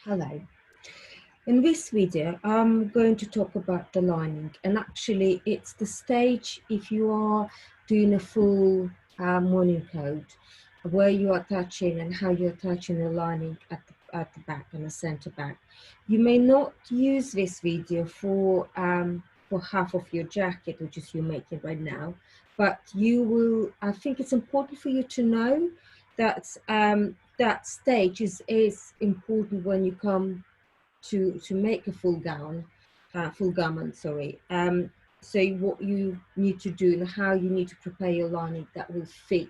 Hello. In this video, I'm going to talk about the lining, and actually it's the stage if you are doing a full morning code where you are attaching and how you're attaching the lining at the back and the center back. You may not use this video for half of your jacket, which is you're making right now, but you will, I think it's important for you to know that that stage is important when you come to make a full gown, full garment, sorry. So what you need to do and how you need to prepare your lining that will fit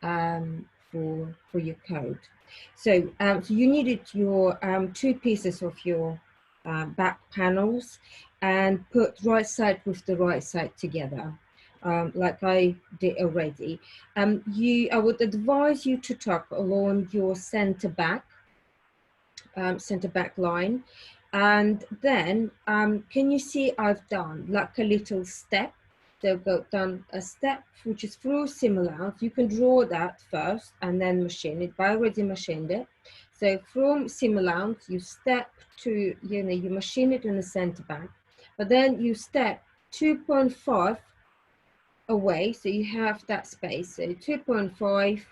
for your coat. So, so you needed your two pieces of your back panels and put right side with the right side together. Like I did already. I would advise you to tuck along your center back line, and then can you see I've done like a little step. So I've done a step which is through similar. You can draw that first and then machine it, but I already machined it. So from similar you step to, you machine it in the center back, but then you step 2.5 away, so you have that space, so 2.5,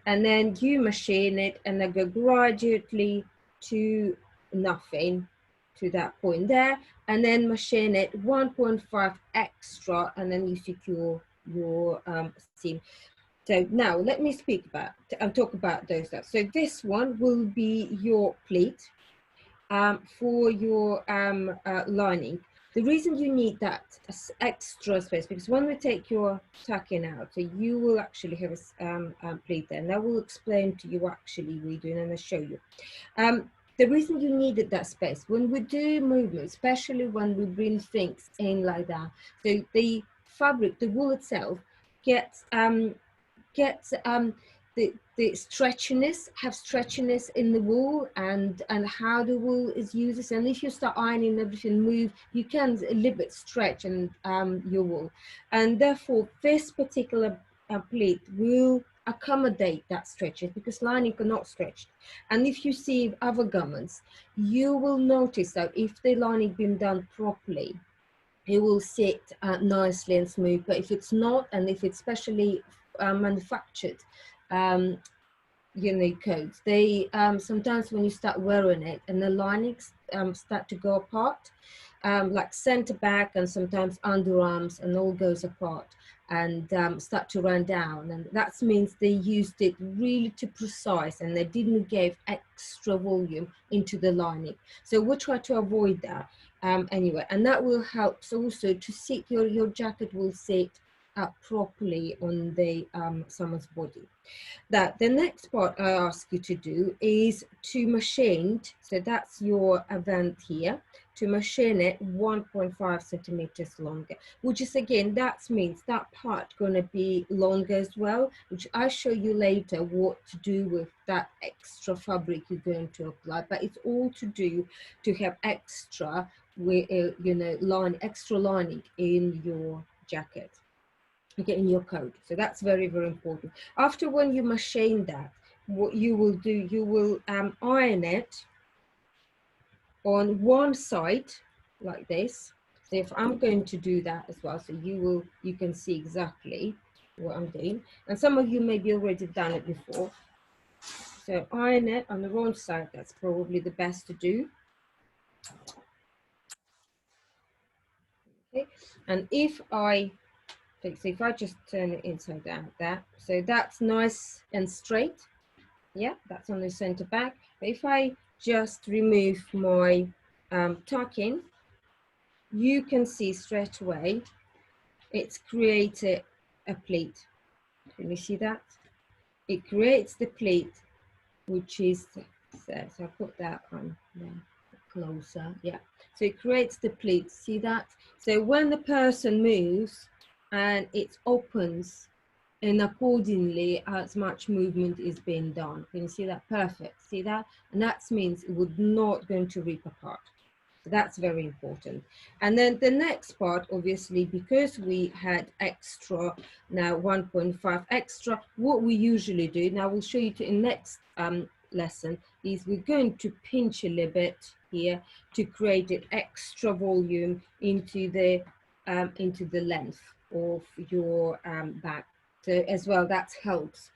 and then you machine it and then go gradually to nothing, to that point there, and then machine it 1.5 extra, and then you secure your seam. So now let me speak about and talk about those stuff. So this one will be your pleat for your lining. The reason you need that extra space, because when we take your tucking out, so you will actually have a pleat there, and I will explain to you what actually we're doing, and I'll show you. The reason you needed that space, when we do movement, especially when we bring things in like that, so the fabric, the wool itself, gets the stretchiness, have stretchiness in the wool, and how the wool is used. And if you start ironing everything move, you can a little bit stretch and your wool, and therefore this particular pleat will accommodate that stretches, because lining cannot stretch. And if you see other garments, you will notice that if the lining been done properly, it will sit nicely and smooth. But if it's not, and if it's specially manufactured coats, they sometimes when you start wearing it and the linings start to go apart, like center back and sometimes underarms, and all goes apart and start to run down, and that means they used it really too precise and they didn't give extra volume into the lining. So we'll try to avoid that anyway, and that will help also to sit your jacket will sit properly on the someone's body. That the next part I ask you to do is to machine, so that's your event here, to machine it 1.5 centimeters longer, which is again, that means that part going to be longer as well, which I show you later what to do with that extra fabric you're going to apply. But it's all to do to have extra with extra lining in your jacket, okay, in your coat. So that's very, very important. After when you machine that, what you will do, you will iron it on one side like this. So if I'm going to do that as well, so you can see exactly what I'm doing. And some of you maybe already done it before. So iron it on the wrong side, that's probably the best to do. Okay, and if I just turn it inside out there, so that's nice and straight. Yeah, that's on the center back. But if I just remove my tucking, you can see straight away it's created a pleat. Can you see that? It creates the pleat, which is, so I'll put that on there closer. Yeah, so it creates the pleat. See that? So when the person moves and it opens, and accordingly as much movement is being done. Can you see that? Perfect. See that? And that means it would not going to rip apart. So that's very important. And then the next part, obviously, because we had extra, now 1.5 extra, what we usually do, now we'll show you in next lesson is we're going to pinch a little bit here to create an extra volume into the length of your bag. So as well, that helps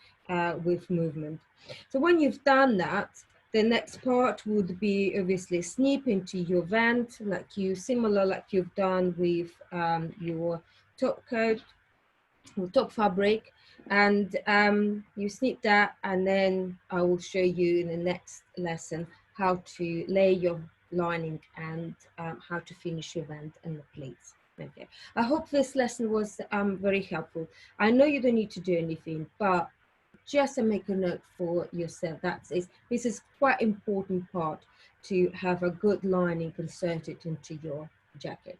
with movement. So when you've done that, the next part would be obviously snip into your vent, similar like you've done with your top coat or top fabric, and you snip that, and then I will show you in the next lesson how to lay your lining and how to finish your vent and the pleats. Okay, I hope this lesson was very helpful. I know you don't need to do anything, but just to make a note for yourself, this is quite important part to have a good lining inserted into your jacket.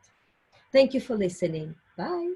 Thank you for listening. Bye.